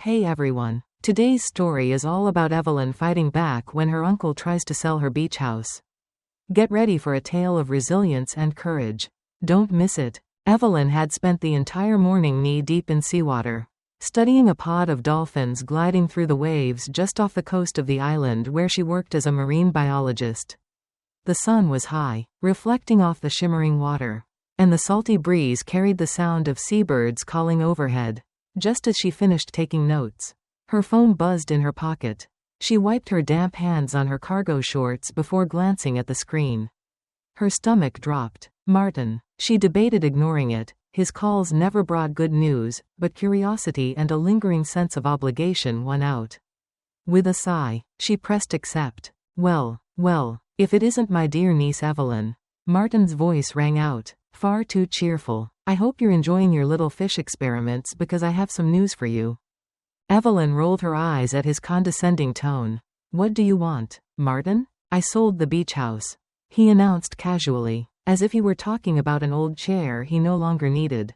Hey everyone. Today's story is all about Evelyn fighting back when her uncle tries to sell her beach house. Get ready for a tale of resilience and courage. Don't miss it. Evelyn had spent the entire morning knee-deep in seawater, studying a pod of dolphins gliding through the waves just off the coast of the island where she worked as a marine biologist. The sun was high, reflecting off the shimmering water, and the salty breeze carried the sound of seabirds calling overhead. Just as she finished taking notes, her phone buzzed in her pocket. She wiped her damp hands on her cargo shorts before glancing at the screen. Her stomach dropped. Martin. She debated ignoring it. His calls never brought good news, but curiosity and a lingering sense of obligation won out. With a sigh, she pressed accept. Well, if it isn't my dear niece Evelyn. Martin's voice rang out, far too cheerful. I hope you're enjoying your little fish experiments because I have some news for you. Evelyn rolled her eyes at his condescending tone. What do you want, Martin? I sold the beach house, he announced casually, as if he were talking about an old chair he no longer needed.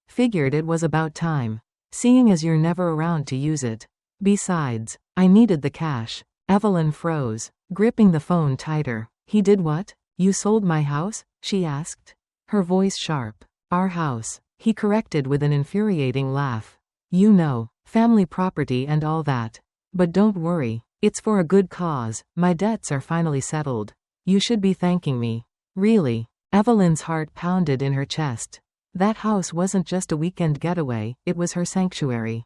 Figured it was about time, seeing as you're never around to use it. Besides, I needed the cash. Evelyn froze, gripping the phone tighter. He did what? You sold my house? She asked, her voice sharp. Our house, he corrected with an infuriating laugh. You know, family property and all that. But don't worry, it's for a good cause. My debts are finally settled. You should be thanking me. Really? Evelyn's heart pounded in her chest. That house wasn't just a weekend getaway, it was her sanctuary.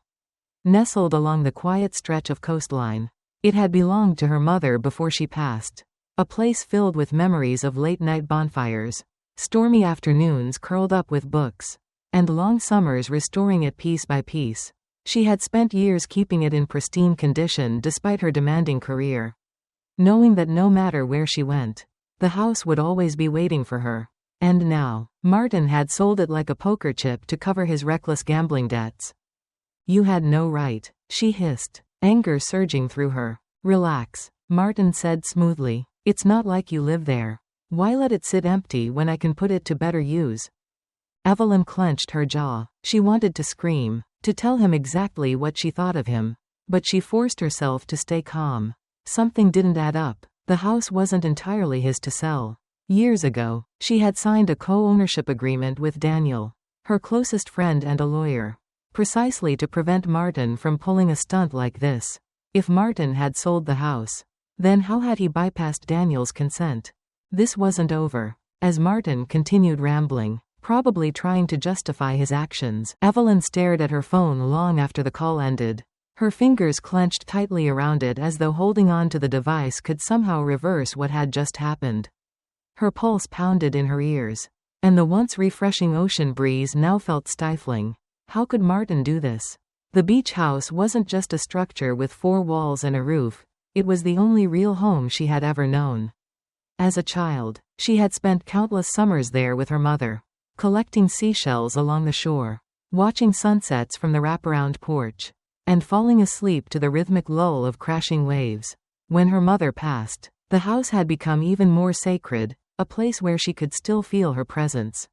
Nestled along the quiet stretch of coastline, it had belonged to her mother before she passed. A place filled with memories of late-night bonfires, stormy afternoons curled up with books, and long summers restoring it piece by piece. She had spent years keeping it in pristine condition despite her demanding career, knowing that no matter where she went, the house would always be waiting for her. And now, Martin had sold it like a poker chip to cover his reckless gambling debts. You had no right, she hissed, anger surging through her. Relax, Martin said smoothly. It's not like you live there. Why let it sit empty when I can put it to better use? Evelyn clenched her jaw. She wanted to scream, to tell him exactly what she thought of him, but she forced herself to stay calm. Something didn't add up. The house wasn't entirely his to sell. Years ago, she had signed a co-ownership agreement with Daniel, her closest friend and a lawyer, precisely to prevent Martin from pulling a stunt like this. If Martin had sold the house, then how had he bypassed Daniel's consent? This wasn't over. As Martin continued rambling, probably trying to justify his actions, Evelyn stared at her phone long after the call ended. Her fingers clenched tightly around it as though holding on to the device could somehow reverse what had just happened. Her pulse pounded in her ears, and the once refreshing ocean breeze now felt stifling. How could Martin do this? The beach house wasn't just a structure with four walls and a roof, it was the only real home she had ever known. As a child, she had spent countless summers there with her mother, collecting seashells along the shore, watching sunsets from the wraparound porch, and falling asleep to the rhythmic lull of crashing waves. When her mother passed, the house had become even more sacred, a place where she could still feel her presence.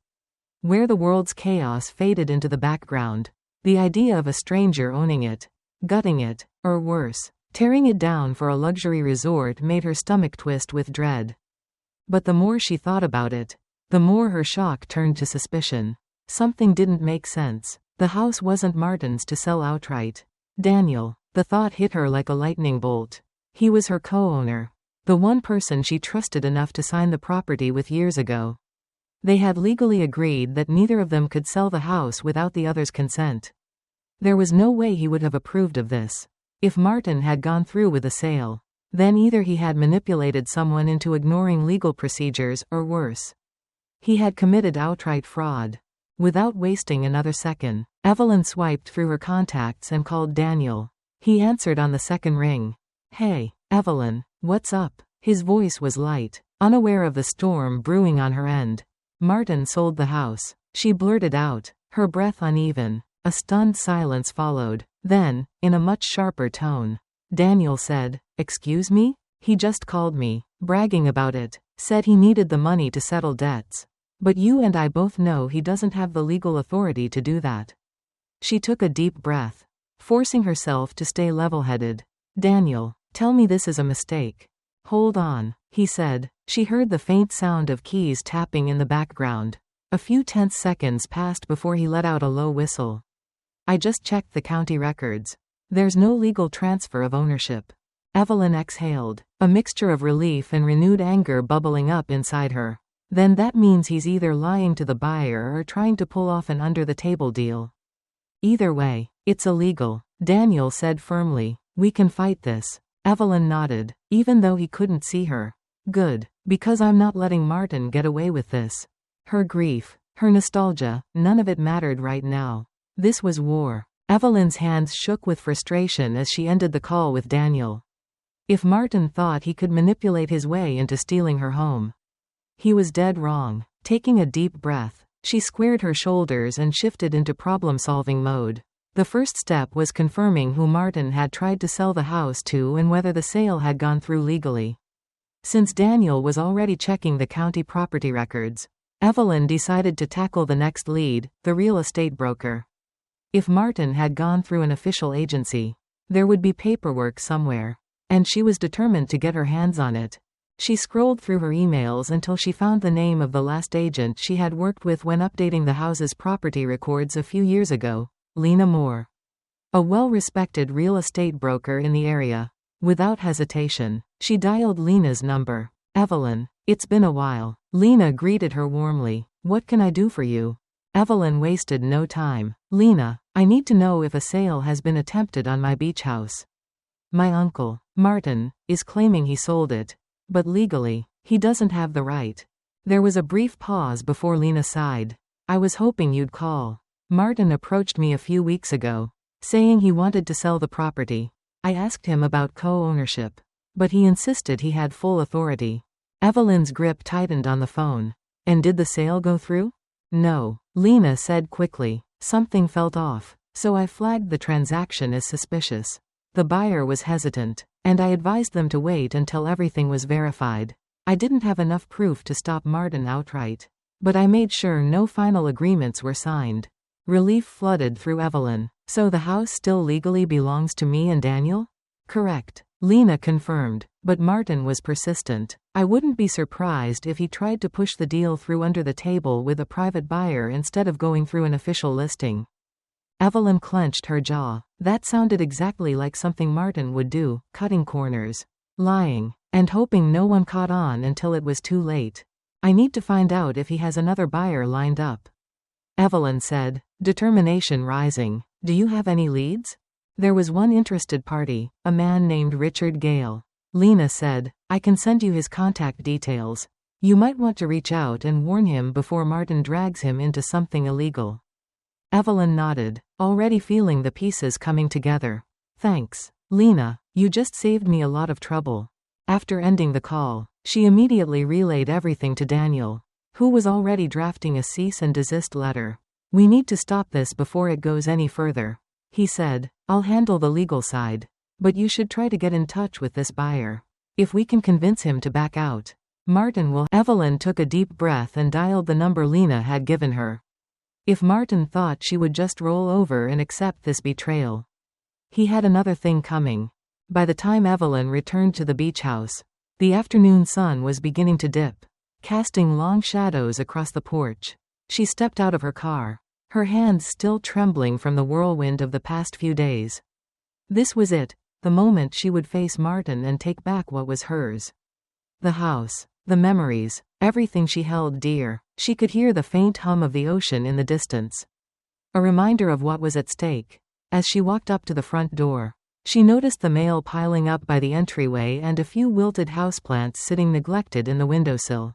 Where the world's chaos faded into the background, the idea of a stranger owning it, gutting it, or worse, tearing it down for a luxury resort made her stomach twist with dread. But the more she thought about it, the more her shock turned to suspicion. Something didn't make sense. The house wasn't Martin's to sell outright. Daniel. The thought hit her like a lightning bolt. He was her co-owner, the one person she trusted enough to sign the property with years ago. They had legally agreed that neither of them could sell the house without the other's consent. There was no way he would have approved of this. If Martin had gone through with the sale, then either he had manipulated someone into ignoring legal procedures, or worse, he had committed outright fraud. Without wasting another second, Evelyn swiped through her contacts and called Daniel. He answered on the second ring. Hey, Evelyn, what's up? His voice was light, unaware of the storm brewing on her end. Martin sold the house, she blurted out, her breath uneven. A stunned silence followed. Then, in a much sharper tone, Daniel said, Excuse me? He just called me, bragging about it, said he needed the money to settle debts. But you and I both know he doesn't have the legal authority to do that. She took a deep breath. forcing herself to stay level-headed. Daniel, tell me this is a mistake. Hold on, he said. She heard the faint sound of keys tapping in the background. A few tense seconds passed before he let out a low whistle. I just checked the county records. There's no legal transfer of ownership. Evelyn exhaled, a mixture of relief and renewed anger bubbling up inside her. Then that means he's either lying to the buyer or trying to pull off an under-the-table deal. Either way, it's illegal, Daniel said firmly. We can fight this. Evelyn nodded, even though he couldn't see her. Good, because I'm not letting Martin get away with this. Her grief, her nostalgia, none of it mattered right now. This was war. Evelyn's hands shook with frustration as she ended the call with Daniel. If Martin thought he could manipulate his way into stealing her home, he was dead wrong. Taking a deep breath, she squared her shoulders and shifted into problem-solving mode. The first step was confirming who Martin had tried to sell the house to and whether the sale had gone through legally. Since Daniel was already checking the county property records, Evelyn decided to tackle the next lead, the real estate broker. If Martin had gone through an official agency, there would be paperwork somewhere, and she was determined to get her hands on it. She scrolled through her emails until she found the name of the last agent she had worked with when updating the house's property records a few years ago, Lena Moore. A well-respected real estate broker in the area. Without hesitation, she dialed Lena's number. Evelyn, it's been a while. Lena greeted her warmly. What can I do for you? Evelyn wasted no time. Lena, I need to know if a sale has been attempted on my beach house. My uncle, Martin, is claiming he sold it. But legally, he doesn't have the right. There was a brief pause before Lena sighed. I was hoping you'd call. Martin approached me a few weeks ago, saying he wanted to sell the property. I asked him about co-ownership, but he insisted he had full authority. Evelyn's grip tightened on the phone. And did the sale go through? No, Lena said quickly. Something felt off, so I flagged the transaction as suspicious. The buyer was hesitant, and I advised them to wait until everything was verified. I didn't have enough proof to stop Martin outright, but I made sure no final agreements were signed. Relief flooded through Evelyn. So the house still legally belongs to me and Daniel? Correct, Lena confirmed, but Martin was persistent. I wouldn't be surprised if he tried to push the deal through under the table with a private buyer instead of going through an official listing. Evelyn clenched her jaw. That sounded exactly like something Martin would do, cutting corners, lying, and hoping no one caught on until it was too late. I need to find out if he has another buyer lined up, Evelyn said, determination rising. Do you have any leads? There was one interested party, a man named Richard Gale. Lena said, I can send you his contact details. You might want to reach out and warn him before Martin drags him into something illegal. Evelyn nodded, already feeling the pieces coming together. Thanks, Lena, you just saved me a lot of trouble. After ending the call, she immediately relayed everything to Daniel, who was already drafting a cease and desist letter. We need to stop this before it goes any further, he said. I'll handle the legal side, but you should try to get in touch with this buyer. If we can convince him to back out, Martin will. Evelyn took a deep breath and dialed the number Lena had given her. If Martin thought she would just roll over and accept this betrayal, he had another thing coming. By the time Evelyn returned to the beach house, the afternoon sun was beginning to dip, casting long shadows across the porch. She stepped out of her car, her hands still trembling from the whirlwind of the past few days. This was it, the moment she would face Martin and take back what was hers. The house, the memories, everything she held dear. She could hear the faint hum of the ocean in the distance, a reminder of what was at stake. As she walked up to the front door, she noticed the mail piling up by the entryway and a few wilted houseplants sitting neglected in the windowsill.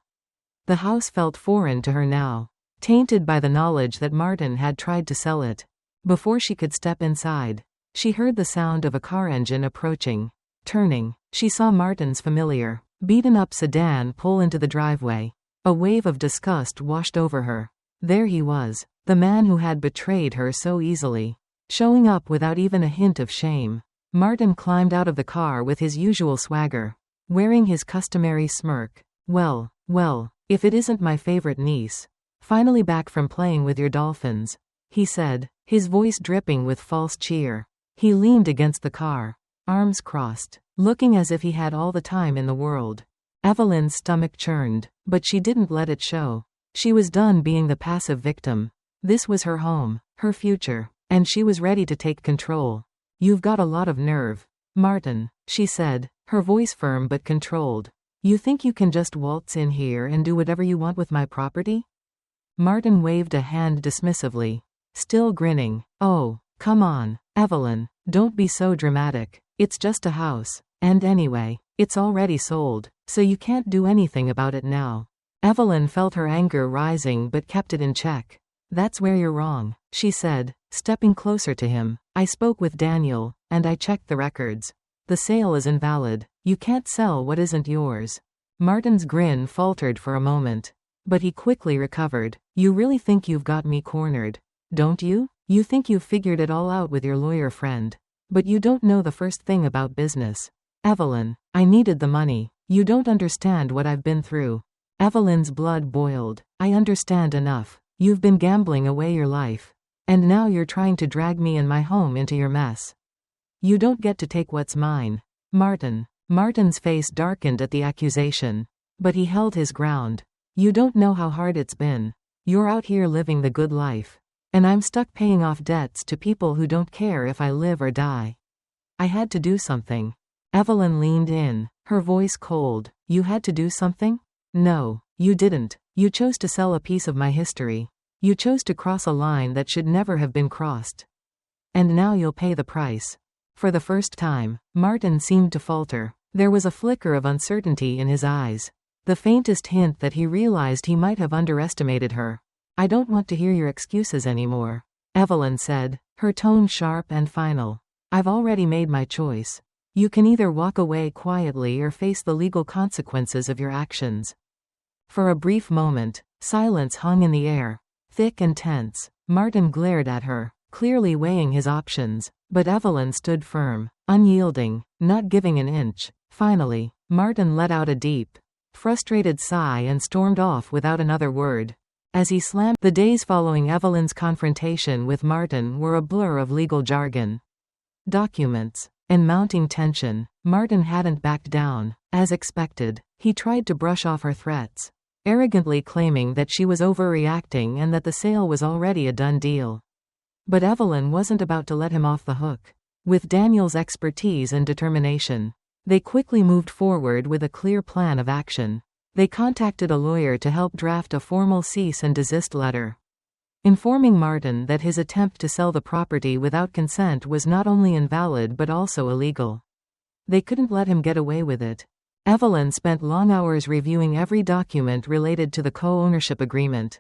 The house felt foreign to her now, tainted by the knowledge that Martin had tried to sell it. Before she could step inside, she heard the sound of a car engine approaching. Turning, she saw Martin's familiar, beaten-up sedan pull into the driveway. A wave of disgust washed over her. There he was, the man who had betrayed her so easily, showing up without even a hint of shame. Martin climbed out of the car with his usual swagger, wearing his customary smirk. Well, if it isn't my favorite niece. Finally back from playing with your dolphins, he said, his voice dripping with false cheer. He leaned against the car, arms crossed, looking as if he had all the time in the world. Evelyn's stomach churned, but she didn't let it show. She was done being the passive victim. This was her home, her future, and she was ready to take control. "You've got a lot of nerve, Martin," she said, her voice firm but controlled. "You think you can just waltz in here and do whatever you want with my property?" Martin waved a hand dismissively, still grinning. "Oh, come on, Evelyn, don't be so dramatic. It's just a house, and anyway, it's already sold, so you can't do anything about it now." Evelyn felt her anger rising but kept it in check. "That's where you're wrong," she said, stepping closer to him. "I spoke with Daniel, and I checked the records. The sale is invalid. You can't sell what isn't yours." Martin's grin faltered for a moment, but he quickly recovered. "You really think you've got me cornered, don't you? You think you've figured it all out with your lawyer friend. But you don't know the first thing about business. Evelyn, I needed the money. You don't understand what I've been through." Evelyn's blood boiled. "I understand enough. You've been gambling away your life. And now you're trying to drag me and my home into your mess. You don't get to take what's mine, Martin." Martin's face darkened at the accusation, but he held his ground. "You don't know how hard it's been. You're out here living the good life. And I'm stuck paying off debts to people who don't care if I live or die. I had to do something." Evelyn leaned in, her voice cold. "You had to do something? No, you didn't. You chose to sell a piece of my history. You chose to cross a line that should never have been crossed. And now you'll pay the price." For the first time, Martin seemed to falter. There was a flicker of uncertainty in his eyes, the faintest hint that he realized he might have underestimated her. "I don't want to hear your excuses anymore," Evelyn said, her tone sharp and final. "I've already made my choice. You can either walk away quietly or face the legal consequences of your actions." For a brief moment, silence hung in the air, thick and tense. Martin glared at her, clearly weighing his options, but Evelyn stood firm, unyielding, not giving an inch. Finally, Martin let out a deep, frustrated sigh and stormed off without another word. As he slammed, the days following Evelyn's confrontation with Martin were a blur of legal jargon, documents, and mounting tension. Martin hadn't backed down. As expected, he tried to brush off her threats, arrogantly claiming that she was overreacting and that the sale was already a done deal. But Evelyn wasn't about to let him off the hook. With Daniel's expertise and determination, they quickly moved forward with a clear plan of action. They contacted a lawyer to help draft a formal cease and desist letter, informing Martin that his attempt to sell the property without consent was not only invalid but also illegal. They couldn't let him get away with it. Evelyn spent long hours reviewing every document related to the co-ownership agreement,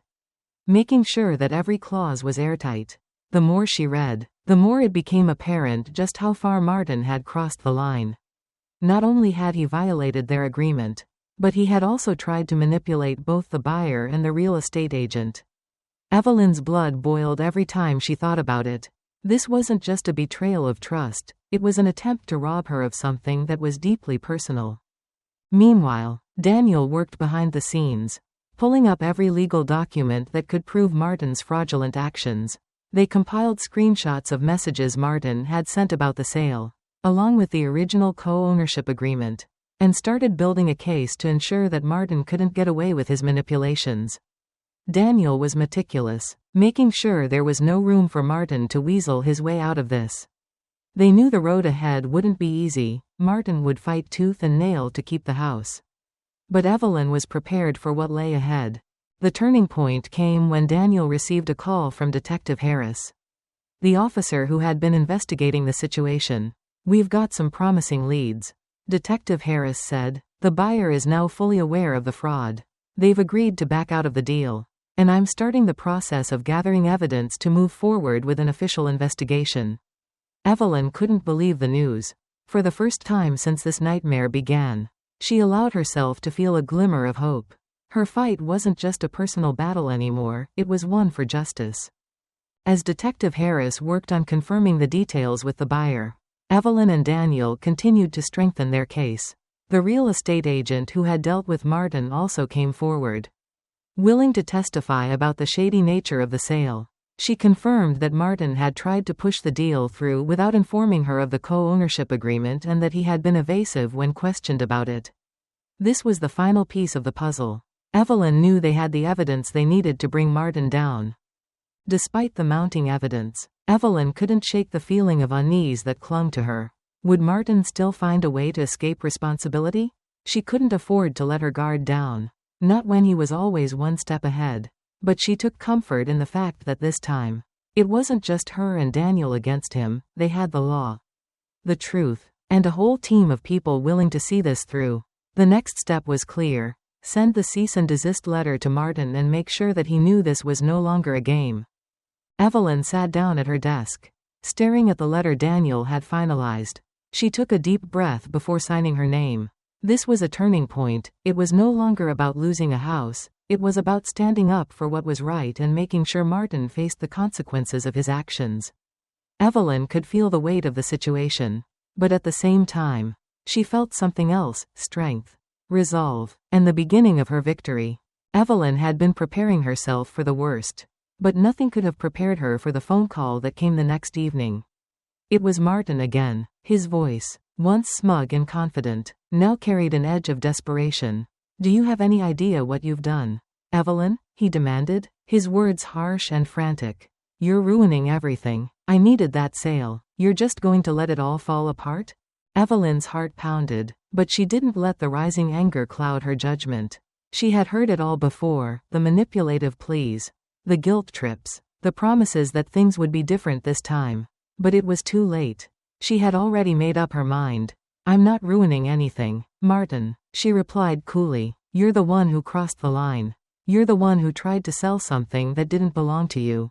making sure that every clause was airtight. The more she read, the more it became apparent just how far Martin had crossed the line. Not only had he violated their agreement, but he had also tried to manipulate both the buyer and the real estate agent. Evelyn's blood boiled every time she thought about it. This wasn't just a betrayal of trust, it was an attempt to rob her of something that was deeply personal. Meanwhile, Daniel worked behind the scenes, pulling up every legal document that could prove Martin's fraudulent actions. They compiled screenshots of messages Martin had sent about the sale, along with the original co-ownership agreement, and started building a case to ensure that Martin couldn't get away with his manipulations. Daniel was meticulous, making sure there was no room for Martin to weasel his way out of this. They knew the road ahead wouldn't be easy. Martin would fight tooth and nail to keep the house. But Evelyn was prepared for what lay ahead. The turning point came when Daniel received a call from Detective Harris, the officer who had been investigating the situation. "We've got some promising leads," Detective Harris said. "The buyer is now fully aware of the fraud. They've agreed to back out of the deal. And I'm starting the process of gathering evidence to move forward with an official investigation." Evelyn couldn't believe the news. For the first time since this nightmare began, she allowed herself to feel a glimmer of hope. Her fight wasn't just a personal battle anymore, it was one for justice. As Detective Harris worked on confirming the details with the buyer, Evelyn and Daniel continued to strengthen their case. The real estate agent who had dealt with Martin also came forward, willing to testify about the shady nature of the sale. She confirmed that Martin had tried to push the deal through without informing her of the co-ownership agreement and that he had been evasive when questioned about it. This was the final piece of the puzzle. Evelyn knew they had the evidence they needed to bring Martin down. Despite the mounting evidence, Evelyn couldn't shake the feeling of unease that clung to her. Would Martin still find a way to escape responsibility? She couldn't afford to let her guard down. Not when he was always one step ahead. But she took comfort in the fact that this time, it wasn't just her and Daniel against him, they had the law, the truth, and a whole team of people willing to see this through. The next step was clear. Send the cease and desist letter to Martin and make sure that he knew this was no longer a game. Evelyn sat down at her desk, staring at the letter Daniel had finalized. She took a deep breath before signing her name. This was a turning point. It was no longer about losing a house. It was about standing up for what was right and making sure Martin faced the consequences of his actions. Evelyn could feel the weight of the situation. But at the same time, she felt something else: strength, resolve, and the beginning of her victory. Evelyn had been preparing herself for the worst. But nothing could have prepared her for the phone call that came the next evening. It was Martin again. His voice, once smug and confident, now carried an edge of desperation. Do you have any idea what you've done, Evelyn? He demanded, his words harsh and frantic. You're ruining everything. I needed that sale. You're just going to let it all fall apart? Evelyn's heart pounded, but she didn't let the rising anger cloud her judgment. She had heard it all before: the manipulative pleas, the guilt trips, the promises that things would be different this time. But it was too late. She had already made up her mind. I'm not ruining anything, Martin, she replied coolly. You're the one who crossed the line. You're the one who tried to sell something that didn't belong to you.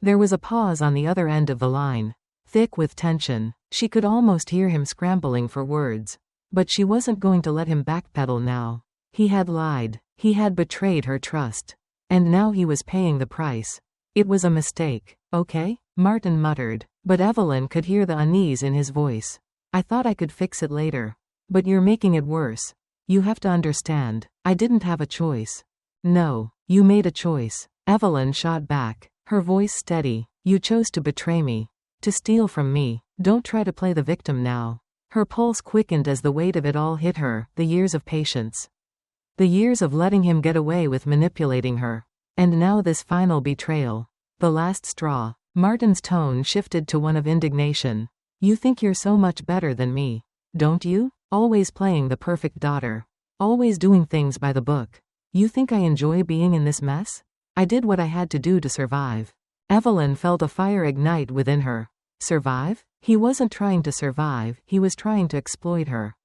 There was a pause on the other end of the line, thick with tension. She could almost hear him scrambling for words. But she wasn't going to let him backpedal now. He had lied. He had betrayed her trust. And now he was paying the price. It was a mistake, okay? Martin muttered. But Evelyn could hear the unease in his voice. I thought I could fix it later. But you're making it worse. You have to understand. I didn't have a choice. No, you made a choice. Evelyn shot back, her voice steady. You chose to betray me. To steal from me. Don't try to play the victim now. Her pulse quickened as the weight of it all hit her, the years of patience. The years of letting him get away with manipulating her. And now this final betrayal. The last straw. Martin's tone shifted to one of indignation. You think you're so much better than me, don't you? Always playing the perfect daughter. Always doing things by the book. You think I enjoy being in this mess? I did what I had to do to survive. Evelyn felt a fire ignite within her. Survive? He wasn't trying to survive, he was trying to exploit her.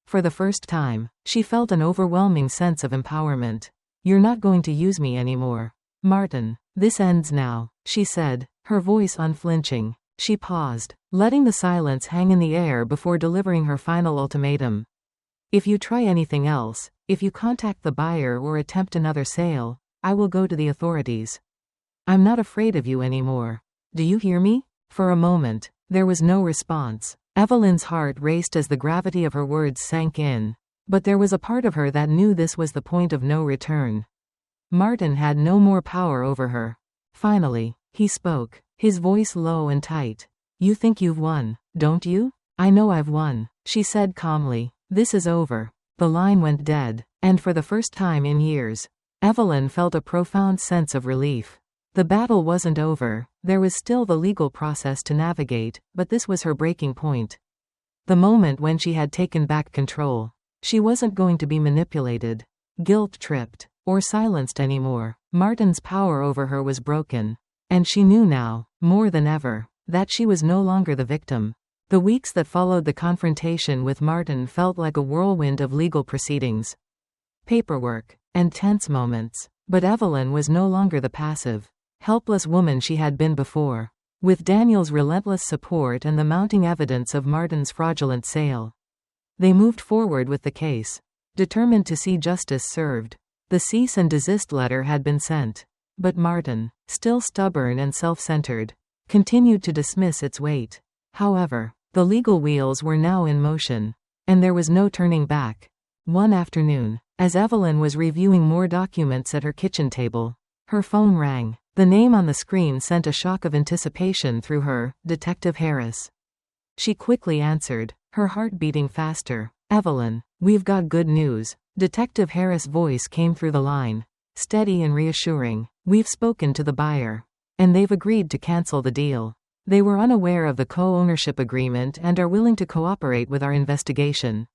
For the first time, she felt an overwhelming sense of empowerment. You're not going to use me anymore, Martin. This ends now, she said, her voice unflinching. She paused, letting the silence hang in the air before delivering her final ultimatum. If you try anything else, if you contact the buyer or attempt another sale, I will go to the authorities. I'm not afraid of you anymore. Do you hear me? For a moment, there was no response. Evelyn's heart raced as the gravity of her words sank in. But there was a part of her that knew this was the point of no return. Martin had no more power over her. Finally, he spoke, his voice low and tight. You think you've won, don't you? I know I've won, she said calmly. This is over. The line went dead, and for the first time in years, Evelyn felt a profound sense of relief. The battle wasn't over. There was still the legal process to navigate, but this was her breaking point. The moment when she had taken back control. She wasn't going to be manipulated, guilt-tripped, or silenced anymore. Martin's power over her was broken. And she knew now, more than ever, that she was no longer the victim. The weeks that followed the confrontation with Martin felt like a whirlwind of legal proceedings. Paperwork, and tense moments. But Evelyn was no longer the passive, helpless woman she had been before. With Daniel's relentless support and the mounting evidence of Martin's fraudulent sale, they moved forward with the case, determined to see justice served. The cease and desist letter had been sent. But Martin, still stubborn and self-centered, continued to dismiss its weight. However, the legal wheels were now in motion, and there was no turning back. One afternoon, as Evelyn was reviewing more documents at her kitchen table, her phone rang. The name on the screen sent a shock of anticipation through her, Detective Harris. She quickly answered, her heart beating faster. Evelyn, we've got good news. Detective Harris' voice came through the line, steady and reassuring. We've spoken to the buyer, and they've agreed to cancel the deal. They were unaware of the co-ownership agreement and are willing to cooperate with our investigation.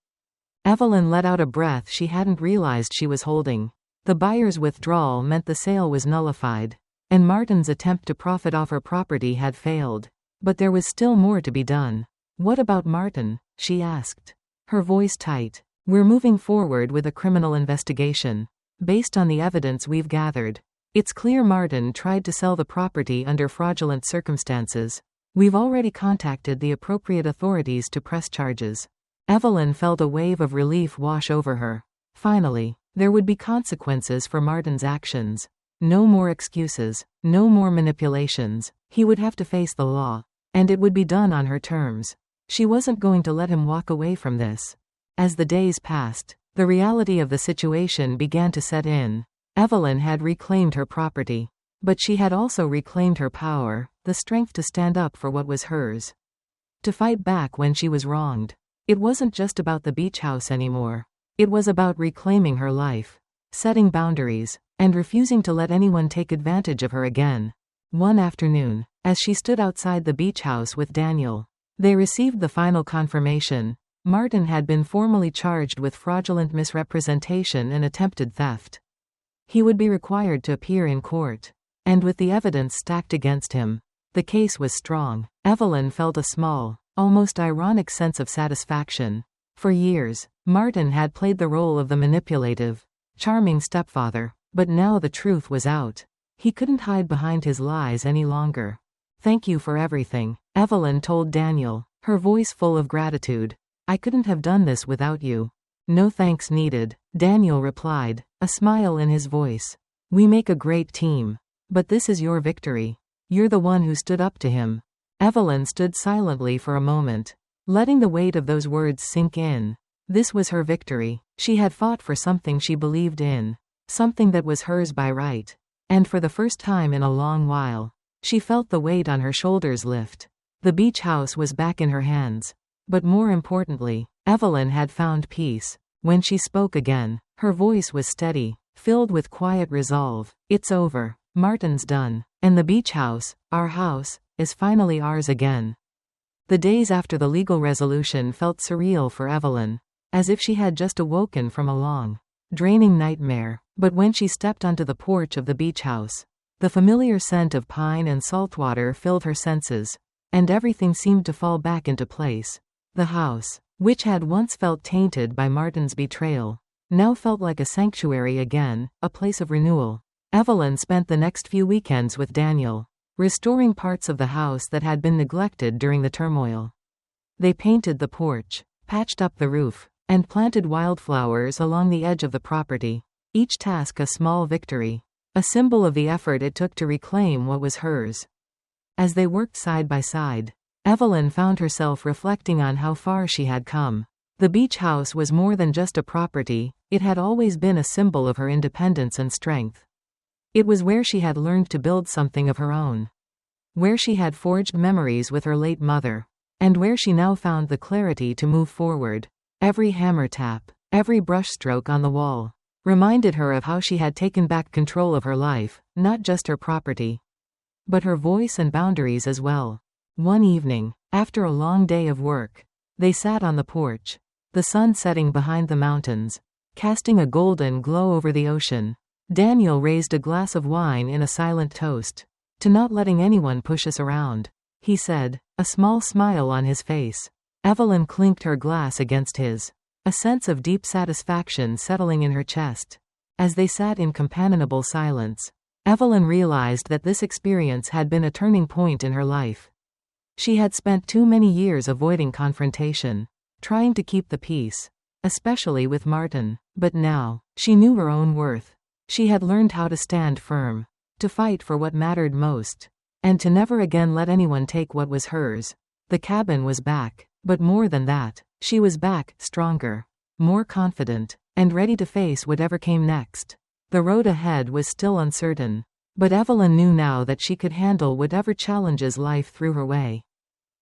Evelyn let out a breath she hadn't realized she was holding. The buyer's withdrawal meant the sale was nullified, and Martin's attempt to profit off her property had failed. But there was still more to be done. What about Martin? She asked, her voice tight. We're moving forward with a criminal investigation. Based on the evidence we've gathered, it's clear Martin tried to sell the property under fraudulent circumstances. We've already contacted the appropriate authorities to press charges. Evelyn felt a wave of relief wash over her. Finally, there would be consequences for Martin's actions. No more excuses, no more manipulations. He would have to face the law, and it would be done on her terms. She wasn't going to let him walk away from this. As the days passed, the reality of the situation began to set in. Evelyn had reclaimed her property, but she had also reclaimed her power, the strength to stand up for what was hers. To fight back when she was wronged. It wasn't just about the beach house anymore. It was about reclaiming her life, setting boundaries, and refusing to let anyone take advantage of her again. One afternoon, as she stood outside the beach house with Daniel, they received the final confirmation. Martin had been formally charged with fraudulent misrepresentation and attempted theft. He would be required to appear in court. And with the evidence stacked against him, the case was strong. Evelyn felt a small, almost ironic sense of satisfaction. For years, Martin had played the role of the manipulative, charming stepfather, but now the truth was out. He couldn't hide behind his lies any longer. Thank you for everything, Evelyn told Daniel, her voice full of gratitude. I couldn't have done this without you. No thanks needed, Daniel replied, a smile in his voice. We make a great team. But this is your victory. You're the one who stood up to him. Evelyn stood silently for a moment, letting the weight of those words sink in. This was her victory. She had fought for something she believed in, something that was hers by right. And for the first time in a long while, she felt the weight on her shoulders lift. The beach house was back in her hands. But more importantly, Evelyn had found peace. When she spoke again, her voice was steady, filled with quiet resolve. It's over. Martin's done. And the beach house, our house, is finally ours again. The days after the legal resolution felt surreal for Evelyn, as if she had just awoken from a long, draining nightmare. But when she stepped onto the porch of the beach house, the familiar scent of pine and saltwater filled her senses, and everything seemed to fall back into place. The house, which had once felt tainted by Martin's betrayal, now felt like a sanctuary again, a place of renewal. Evelyn spent the next few weekends with Daniel, restoring parts of the house that had been neglected during the turmoil. They painted the porch, patched up the roof, and planted wildflowers along the edge of the property. Each task a small victory, a symbol of the effort it took to reclaim what was hers. As they worked side by side, Evelyn found herself reflecting on how far she had come. The beach house was more than just a property, it had always been a symbol of her independence and strength. It was where she had learned to build something of her own, where she had forged memories with her late mother, and where she now found the clarity to move forward. Every hammer tap, every brushstroke on the wall, reminded her of how she had taken back control of her life, not just her property, but her voice and boundaries as well. One evening, after a long day of work, they sat on the porch, the sun setting behind the mountains, casting a golden glow over the ocean. Daniel raised a glass of wine in a silent toast to not letting anyone push us around, he said, a small smile on his face. Evelyn clinked her glass against his, a sense of deep satisfaction settling in her chest. As they sat in companionable silence, Evelyn realized that this experience had been a turning point in her life. She had spent too many years avoiding confrontation, trying to keep the peace, especially with Martin. But now, she knew her own worth. She had learned how to stand firm, to fight for what mattered most, and to never again let anyone take what was hers. The cabin was back, but more than that, she was back, stronger, more confident, and ready to face whatever came next. The road ahead was still uncertain, But Evelyn knew now that she could handle whatever challenges life threw her way.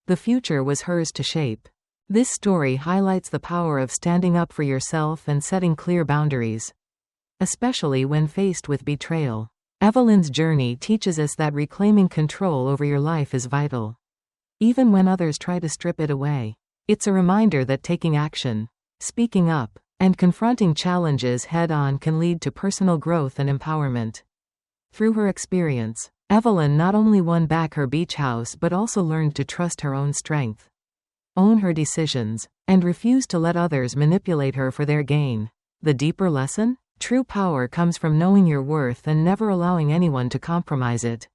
The future was hers to shape. This story highlights the power of standing up for yourself and setting clear boundaries, especially when faced with betrayal. Evelyn's journey teaches us that reclaiming control over your life is vital, even when others try to strip it away. It's a reminder that taking action, speaking up, and confronting challenges head-on can lead to personal growth and empowerment. Through her experience, Evelyn not only won back her beach house but also learned to trust her own strength, own her decisions, and refuse to let others manipulate her for their gain. The deeper lesson? True power comes from knowing your worth and never allowing anyone to compromise it.